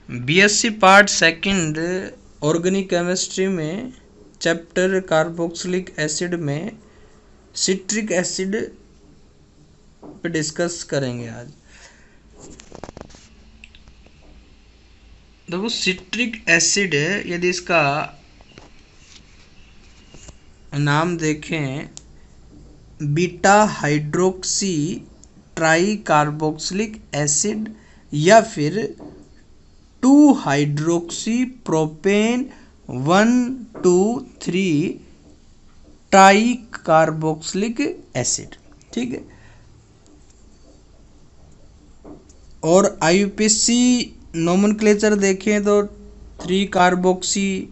BSc part second organic chemistry में chapter carboxylic acid में citric acid पे discuss करेंगे आज। देखो सिट्रिक एसिड यदि इसका नाम देखें beta hydroxy try carboxylic acid या फिर 2 hydroxy propane 1,2,3 try carboxylic acid, ठीक है। और आईयूपीएसी नोमेनक्लेचर देखें तो 3 carboxy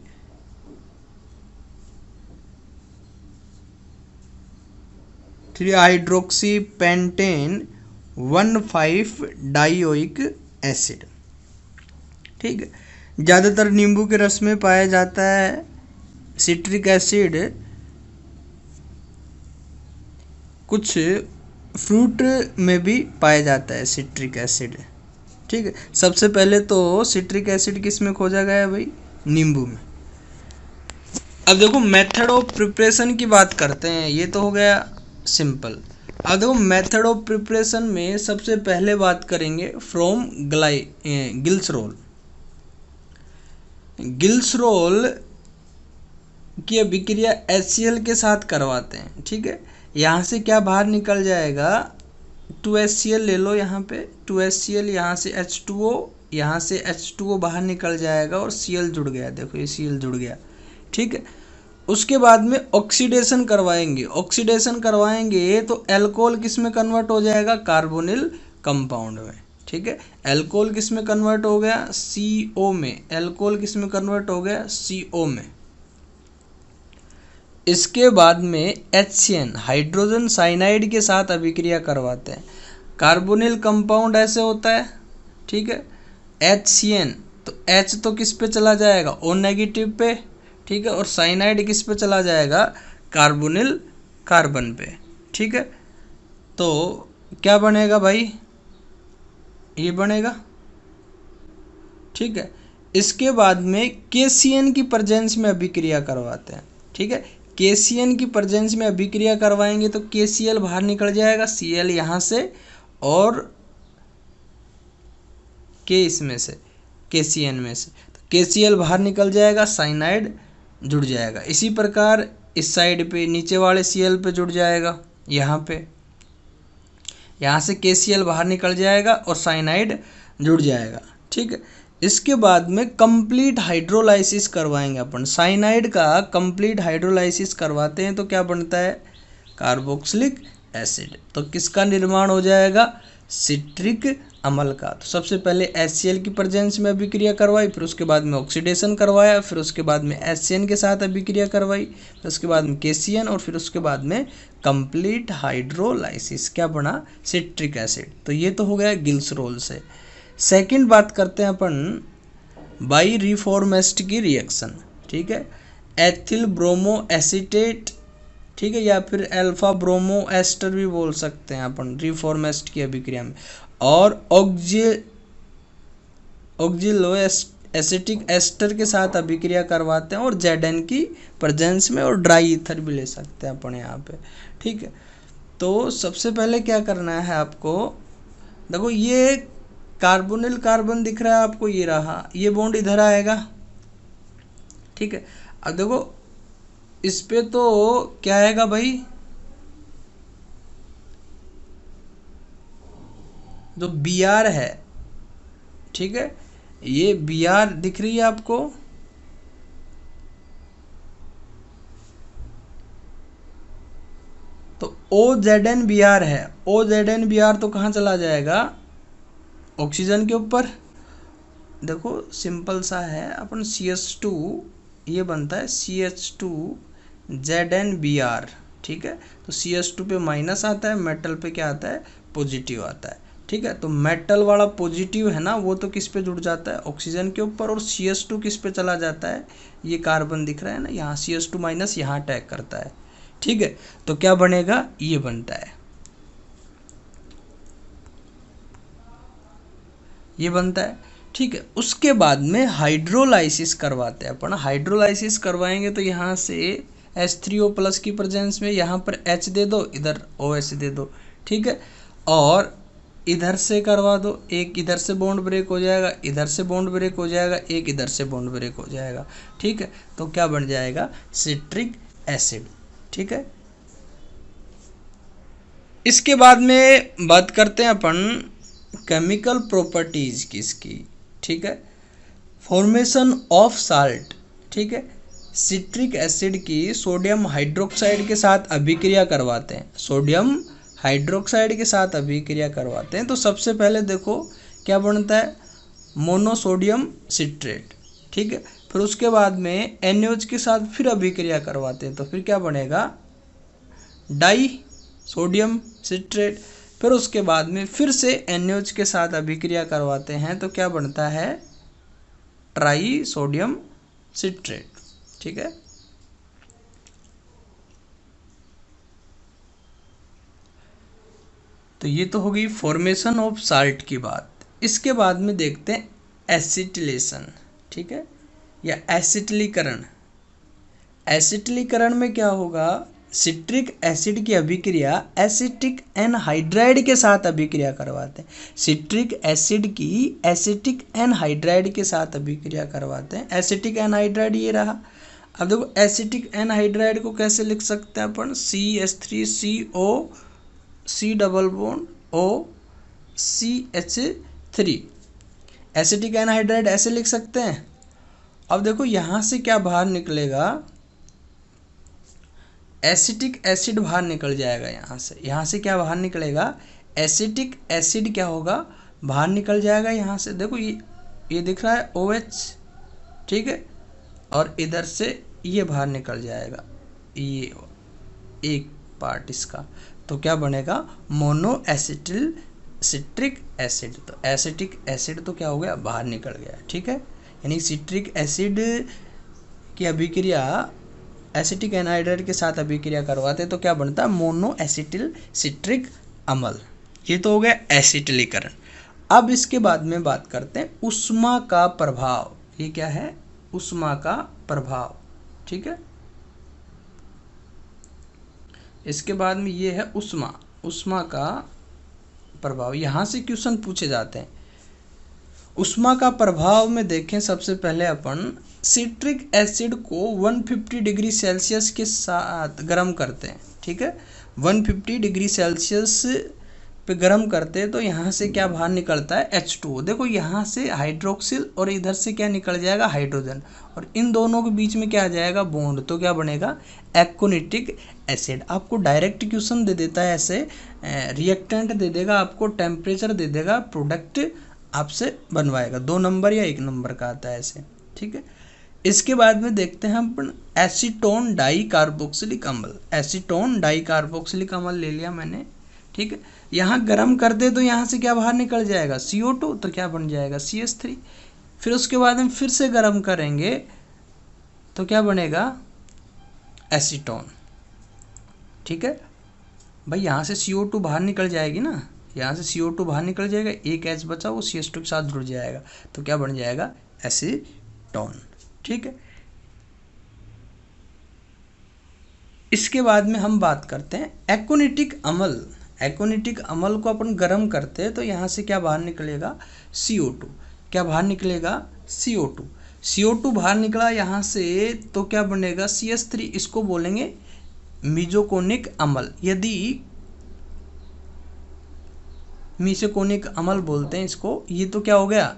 3 hydroxy pentane 1,5 dioic acid, ठीक है। ज़्यादातर नींबू के रस में पाया जाता है सिट्रिक एसिड। कुछ फ्रूट में भी पाया जाता है सिट्रिक एसिड, ठीक है। सबसे पहले तो सिट्रिक एसिड किस में खोजा गया है भाई? नींबू में। अब देखो मेथड ऑफ प्रिपरेशन की बात करते हैं, ये तो हो गया सिंपल। अब देखो मेथड ऑफ प्रिपरेशन में सबसे पहले बात करेंगे फ्रॉम ग्लिसरॉल। ग्लिसरॉल की अभिक्रिया HCl के साथ करवाते हैं, ठीक है। यहाँ से क्या बाहर निकल जाएगा? 2HCl ले लो, यहाँ पे 2HCl, यहाँ से H2O, यहाँ से H2O बाहर निकल जाएगा और Cl जुड़ गया। देखो ये Cl जुड़ गया, ठीक है। उसके बाद में ऑक्सीडेशन करवाएंगे। ऑक्सीडेशन करवाएंगे तो एल्कोहल किस में कन्वर्ट हो जाएगा? कार्बोनिल कंपाउंड में, ठीक है। एल्कोहल किस में कन्वर्ट हो गया? CO में। एल्कोहल किस में कन्वर्ट हो गया? CO में। इसके बाद में HCN हाइड्रोजन साइनाइड के साथ अभिक्रिया करवाते हैं। कार्बोनिल कंपाउंड ऐसे होता है, ठीक है। HCN तो H तो किस पे चला जाएगा? O नेगेटिव पे, ठीक है। और साइनाइड किस पे चला जाएगा? कार्बोनिल कार्बन पे, ठीक है। तो क्या बनेगा भाई? ये बनेगा, ठीक है। इसके बाद में KCN की प्रेजेंस में अभिक्रिया करवाते हैं, ठीक है। KCN की प्रेजेंस में अभिक्रिया करवाएंगे तो KCl बाहर निकल जाएगा, Cl यहाँ से और K इसमें से, KCN में से, तो KCl बाहर निकल जाएगा, साइनाइड जुड़ जाएगा। इसी प्रकार इस साइड पे नीचे वाले Cl पे जुड़ जाएगा, यहाँ पे, यहाँ से KCl बाहर निकल जाएगा और साइनाइड जुड़ जाएगा, ठीक है। इसके बाद में कंप्लीट हाइड्रोलाइसिस करवाएंगे अपन। साइनाइड का कंप्लीट हाइड्रोलाइसिस करवाते हैं तो क्या बनता है? Carboxylic acid. तो किसका निर्माण हो जाएगा? सिट्रिक अम्ल का। तो सबसे पहले HCl की प्रेजेंस में अभिक्रिया करवाई, फिर उसके बाद में ऑक्सीडेशन करवाया, फिर उसके बाद में HCN के साथ अभिक्रिया करवाई, फिर उसके बाद में KCN और फिर उसके बाद में कंप्लीट हाइड्रोलाइसिस। क्या बना? Citric acid. तो ये तो हो गया ग्लिसरॉल से। सेकंड बात करते हैं अपन बाई रिफॉर्मेस्ट की रिएक्शन, ठीक है। एथिल ब्रोमो एसीटेट, ठीक है, या फिर अल्फा ब्रोमो एस्टर भी बोल सकते हैं अपन रिफॉर्मेस्ट की अभिक्रिया में। और ऑक्जिलो एसिटिक एस्टर के साथ अभिक्रिया करवाते हैं और Zn की प्रेजेंस में, और ड्राई ईथर भी ले सकते हैं अपन यहाँ पे, ठीक है। तो सबसे पहले क्या करना है आपको? देखो ये कार्बोनिल कार्बन दिख रहा है आपको, ये रहा, ये बॉन्ड इधर आएगा, ठीक है। अब देखो इस पे तो क्या आएगा भाई? जो Br है, ठीक है, ये Br दिख रही है आपको, तो OZnBr है। OZnBr तो कहाँ चला जाएगा? ऑक्सीजन के ऊपर। देखो सिंपल सा है, अपन CH2 ये बनता है CH2ZnBr, ठीक है। तो CH2 पे माइनस आता है, मेटल पे क्या आता है? पॉजिटिव आता है, ठीक है। तो मेटल वाला पॉजिटिव है ना, वो तो किस पे जुड़ जाता है? ऑक्सीजन के ऊपर। और CH2 किस पे चला जाता है? ये कार्बन दिख रहा है ना, यहाँ CH2 माइनस यहाँ अटैक करता है, ठीक है। तो क्या बनेगा? ये बनता है, ये बनता है, ठीक है। उसके बाद में हाइड्रोलाइसिस करवाते हैं अपन। हाइड्रोलाइसिस करवाएंगे तो यहाँ से H3O+ की प्रेजेंस में यहाँ पर H दे दो, इधर OH दे दो, ठीक है। और इधर से करवा दो, एक इधर से बॉन्ड ब्रेक हो जाएगा, इधर से बॉन्ड ब्रेक हो जाएगा, एक इधर से बॉन्ड ब्रेक हो जाएगा, ठीक है। तो क्या बन जाएगा? सिट्रिक एसिड, ठीक है। इसके बाद में बात करते हैं अपन केमिकल प्रॉपर्टीज की इसकी, ठीक है। फॉर्मेशन ऑफ साल्ट, ठीक है। सिट्रिक एसिड की सोडियम हाइड्रोक्साइड के साथ अभिक्रिया करवाते हैं, सोडियम हाइड्रोक्साइड के साथ अभिक्रिया करवाते हैं। तो सबसे पहले देखो क्या बनता है? मोनोसोडियम सिट्रेट, ठीक है। फिर उसके बाद में NaOH के साथ फिर अभिक्रिया करवाते हैं, तो फिर क्या बनेगा? Die sodium citrate. फिर उसके बाद में फिर से NaOH के साथ अभिक्रिया करवाते हैं, तो क्या बनता है? ट्राई सोडियम सिट्रेट, ठीक है। तो ये तो होगी फॉर्मेशन ऑफ साल्ट की बात। इसके बाद में देखते हैं एसिटिलेशन, ठीक है, या एसिटिलीकरण। एसिटिलीकरण में क्या होगा? सिट्रिक एसिड की अभिक्रिया एसिटिक एनहाइड्राइड के साथ अभिक्रिया करवाते हैं। सिट्रिक एसिड की एसिटिक एनहाइड्राइड के साथ अभिक्रिया करवाते हैं। एसिटिक एनहाइड्राइड ये रहा। अब देखो एसिटिक एनहाइड्राइड को कैसे लिख सकते हैं अपन? CH3CO C double bond OCH3। Acetic anhydride ऐसे लिख सकते हैं। अब देखो यहाँ से क्या बाहर निकलेगा? एसिटिक एसिड बाहर निकल जाएगा यहाँ से क्या बाहर निकलेगा? एसिटिक एसिड क्या होगा? बाहर निकल जाएगा यहाँ से। देखो ये दिख रहा है OH, ठीक है, और इधर से ये बाहर निकल जाएगा, ये एक पार्ट इसका। तो क्या बनेगा? Mono acetyl citric acid. तो एसिटिक एसिड तो क्या हो गया? बाहर निकल गया, ठीक है। यानी सिट्रिक एसिड की अभिक्रिया एसिटिक एनहाइड्राइड के साथ अभिक्रिया करवाते तो क्या बनता है? मोनो एसिटिल सिट्रिक अम्ल। ये तो हो गया एसिटिलीकरण। अब इसके बाद में बात करते हैं ऊष्मा का प्रभाव। ये क्या है? ऊष्मा का प्रभाव, ठीक है। इसके बाद में ये है ऊष्मा का प्रभाव। यहाँ से क्वेश्चन पूछे जाते हैं। ऊष्मा का प्रभाव में देखें, सबसे पहले अपन सिट्रिक एसिड को 150 डिग्री सेल्सियस के साथ गर्म करते हैं, ठीक है। 150 डिग्री सेल्सियस पे गर्म करते हैं तो यहाँ से क्या बाहर निकलता है? H2O। देखो यहाँ से हाइड्रोक्सिल और इधर से क्या निकल जाएगा? हाइड्रोजन, और इन दोनों के बीच में क्या आ जाएगा? बॉन्ड। तो क्या बनेगा? एक्ोनिटिक एसिड। आपको डायरेक्ट क्वेश्चन दे देता है ऐसे, रिएक्टेंट दे देगा आपको, टेम्परेचर दे देगा, प्रोडक्ट आपसे बनवाएगा। 2 नंबर या 1 नंबर का आता है ऐसे, ठीक है। इसके बाद में देखते हैं अपन एसीटोन डाई कार्बोक्सिलिक अम्ल। एसीटोन डाई कार्बोक्सिलिक अम्ल ले लिया मैंने, ठीक है। यहाँ गर्म कर दे तो यहाँ से क्या बाहर निकल जाएगा? CO2। तो क्या बन जाएगा? CH3। फिर उसके बाद हम फिर से गर्म करेंगे तो क्या बनेगा? एसीटोन, ठीक है भाई। यहाँ से CO2 बाहर निकल जाएगी ना, यहाँ से CO2 बाहर निकल जाएगा, एक H बचा वो CH2 के साथ जुड़ जाएगा, तो क्या बन जाएगा? एसीटोन, ठीक है। इसके बाद में हम बात करते हैं एक्ोनिटिक अम्ल। एक्ोनिटिक अम्ल को अपन गर्म करते हैं तो यहाँ से क्या बाहर निकलेगा? CO2। क्या बाहर निकलेगा? CO2। CO2 बाहर निकला यहाँ से तो क्या बनेगा? CH3। इसको बोलेंगे मीजोकोनिक अम्ल। यदि मीजोकोनिक अम्ल बोलते हैं इसको, ये तो क्या हो गया?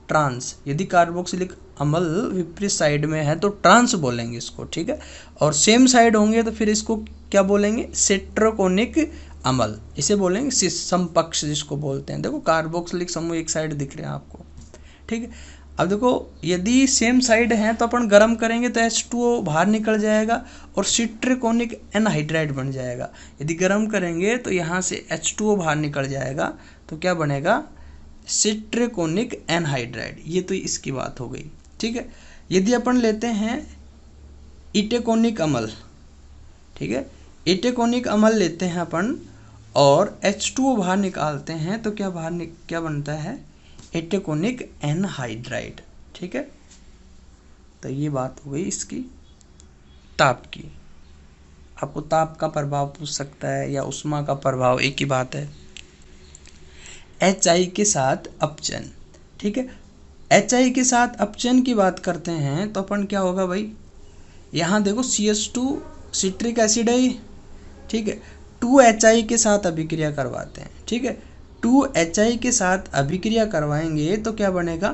ट्रांस। यदि कार्बोक्सिलिक अम्ल विपरीत साइड में है तो ट्रांस बोलेंगे इसको, ठीक है। और सेम साइड होंगे तो फिर इसको क्या बोलेंगे? सेट्रोकोनिक अम्ल। इसे बोलेंगे समपक्ष जिसको बोलते हैं। देखो कार्बोक्सिलिक समूह एक साइड दिख रहे हैं आपको, ठीक है। अब देखो यदि सेम साइड हैं तो अपन गर्म करेंगे तो H2O बाहर निकल जाएगा और सिट्रिकोनिक एनहाइड्राइड बन जाएगा। यदि गर्म करेंगे तो यहाँ से H2O बाहर निकल जाएगा तो क्या बनेगा? सिट्रिकोनिक एनहाइड्राइड। ये तो इसकी बात हो गई, ठीक है। यदि अपन लेते हैं इटेकोनिक अम्ल, ठीक है, इटेकोनिक अम्ल लेते हैं अपन और H2O बाहर निकालते हैं तो क्या बनता है? एटाकोनिक एनहाइड्राइड। ठीक है, तो ये बात हो गई इसकी ताप की। आपको ताप का प्रभाव पूछ सकता है या उष्मा का प्रभाव, एक ही बात है। HI के साथ अपचयन। ठीक है, HI के साथ अपचयन की बात करते हैं तो अपन क्या होगा भाई, यहाँ देखो CH2 सिट्रिक एसिड है ये। ठीक है, 2HI के साथ अभिक्रिया करवाते हैं। ठीक है, 2HI के साथ अभिक्रिया करवाएंगे तो क्या बनेगा,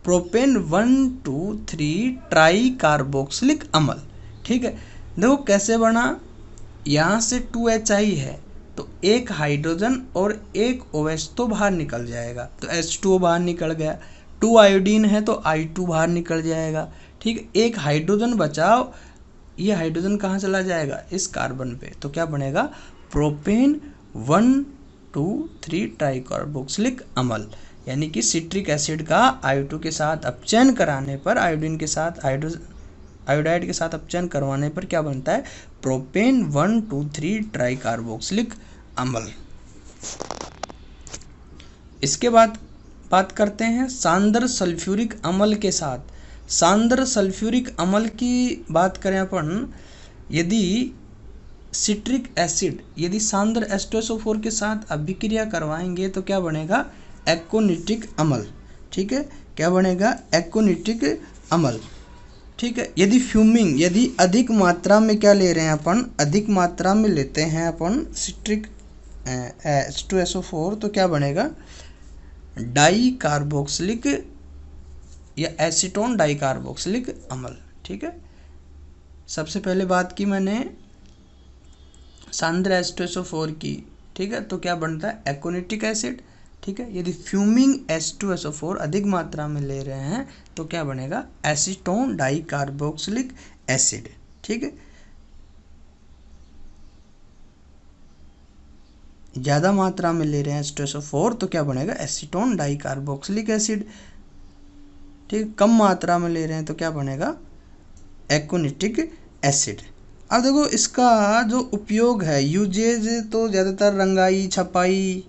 प्रोपेन 1,2,3 ट्राई कार्बोक्सिलिक अम्ल। ठीक है, देखो कैसे बना, यहाँ से 2HI है तो एक हाइड्रोजन और एक OH तो बाहर निकल जाएगा, तो H2O बाहर निकल गया। 2 आयोडीन है तो I2 बाहर निकल जाएगा। ठीक है, एक हाइड्रोजन बचाओ, ये हाइड्रोजन कहाँ चला जाएगा, इस कार्बन पे, तो क्या बनेगा, प्रोपेन 1,2,3 ट्राई कार्बोक्सिलिक अम्ल। यानी कि सिट्रिक एसिड का I2 के साथ अपचयन कराने पर, आयोडीन के साथ आयोडाइड के साथ अपचयन करवाने पर क्या बनता है, प्रोपेन 1,2,3 ट्राई कार्बोक्सिलिक अम्ल। इसके बाद बात करते हैं सांद्र सल्फ्यूरिक अम्ल के साथ। सांद्र सल्फ्यूरिक अम्ल की बात करें अपन, यदि सिट्रिक एसिड यदि सांद्र H2SO4 के साथ अभिक्रिया करवाएंगे तो क्या बनेगा, एक्ोनिट्रिक अम्ल। ठीक है, क्या बनेगा, एक्ोनिट्रिक अम्ल। ठीक है, यदि फ्यूमिंग, यदि अधिक मात्रा में क्या ले रहे हैं अपन, अधिक मात्रा में लेते हैं अपन सिट्रिक H2SO4 तो क्या बनेगा, डाई कार्बोक्सिलिक या एसीटोन डाई कार्बोक्सिलिक अम्ल। ठीक है, सबसे पहले बात की मैंने सांद्र H2SO4 की। ठीक है, तो क्या बनता है, एक्ोनिट्रिक एसिड। ठीक है, यदि फ्यूमिंग H2SO4 अधिक मात्रा में ले रहे हैं तो क्या बनेगा, एसीटोन डाई कार्बोक्सिलिक एसिड। ठीक है, ज़्यादा मात्रा में ले रहे हैं H2SO4 तो क्या बनेगा, एसीटोन डाई कार्बोक्सिलिक एसिड। ठीक, कम मात्रा में ले रहे हैं तो क्या बनेगा, एक्ोनिट्रिक एसिड। अब देखो इसका जो उपयोग है, यूजेज तो ज़्यादातर रंगाई छपाई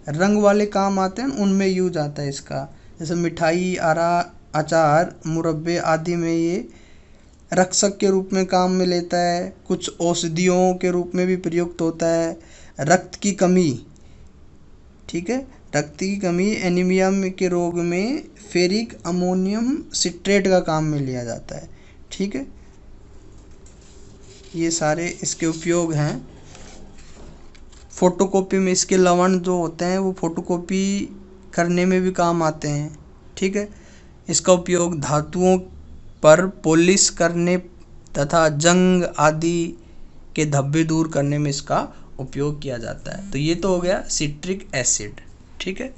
रंग वाले काम आते हैं, उनमें यूज आता है इसका, जैसे मिठाई, अचार, मुरब्बे आदि में ये रक्षक के रूप में काम में लेता है। कुछ औषधियों के रूप में भी प्रयुक्त होता है। रक्त की कमी, ठीक है, रक्त की कमी एनीमिया के रोग में फेरिक अमोनियम सिट्रेट का काम में लिया जाता है। ठीक है, ये सारे इसके उपयोग हैं। फोटोकॉपी में इसके लवण जो होते हैं वो फोटोकॉपी करने में भी काम आते हैं। ठीक है, इसका उपयोग धातुओं पर पॉलिश करने तथा जंग आदि के धब्बे दूर करने में इसका उपयोग किया जाता है। तो ये तो हो गया सिट्रिक एसिड। ठीक है।